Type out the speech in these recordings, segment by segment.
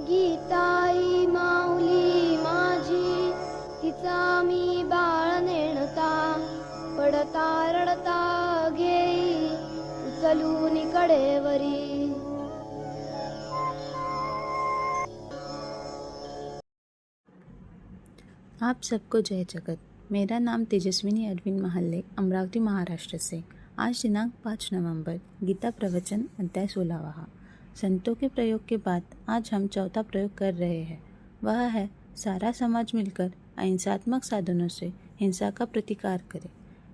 गीताई माऊली माझी, तिचा मी बाळ नेणता, पडता रडता घेई उचलून कडेवरी। आप सबको जय जगत। मेरा नाम तेजस्विनी अरविंद महल्ले, अमरावती महाराष्ट्र से। आज दिनांक 5 नवंबर, गीता प्रवचन अध्याय 16वां। संतों के प्रयोग के बाद आज हम चौथा प्रयोग कर रहे हैं। वह है सारा समाज मिलकर अहिंसात्मक साधनों से हिंसा का प्रतिकार करे।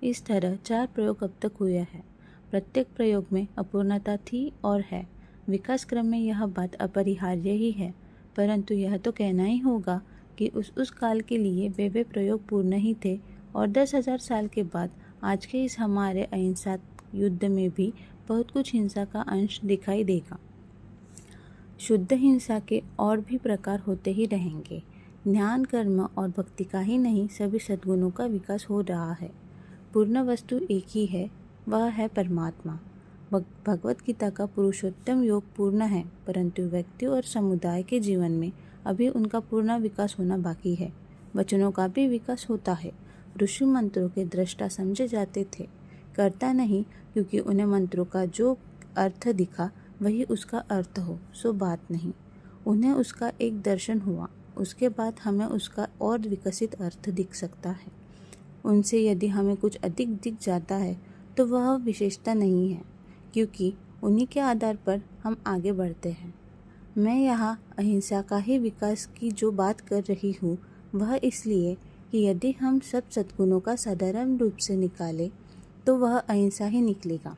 इस तरह 4 प्रयोग अब तक हुए हैं। प्रत्येक प्रयोग में अपूर्णता थी और है। विकास क्रम में यह बात अपरिहार्य ही है, परंतु यह तो कहना ही होगा कि उस काल के लिए वे प्रयोग पूर्ण ही थे और 10,000 साल के बाद आज के इस हमारे अहिंसा युद्ध में भी बहुत कुछ हिंसा का अंश दिखाई देगा। शुद्ध हिंसा के और भी प्रकार होते ही रहेंगे। ज्ञान, कर्म और भक्ति का ही नहीं, सभी सद्गुणों का विकास हो रहा है। पूर्ण वस्तु एक ही है, वह है परमात्मा। भगवत गीता का पुरुषोत्तम योग पूर्ण है, परंतु व्यक्ति और समुदाय के जीवन में अभी उनका पूर्ण विकास होना बाकी है। वचनों का भी विकास होता है। ऋषि मंत्रों के दृष्टा समझे जाते थे, करता नहीं, क्योंकि उन्हें मंत्रों का जो अर्थ दिखा वही उसका अर्थ हो, सो बात नहीं। उन्हें उसका एक दर्शन हुआ, उसके बाद हमें उसका और विकसित अर्थ दिख सकता है। उनसे यदि हमें कुछ अधिक दिख जाता है तो वह विशेषता नहीं है, क्योंकि उन्हीं के आधार पर हम आगे बढ़ते हैं। मैं यहाँ अहिंसा का ही विकास की जो बात कर रही हूँ, वह इसलिए कि यदि हम सब सद्गुणों का साधारण रूप से निकालें तो वह अहिंसा ही निकलेगा।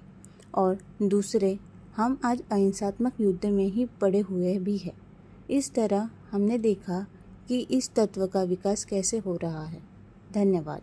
और दूसरे, हम आज अहिंसात्मक युद्ध में ही पड़े हुए भी हैं। इस तरह हमने देखा कि इस तत्व का विकास कैसे हो रहा है। धन्यवाद।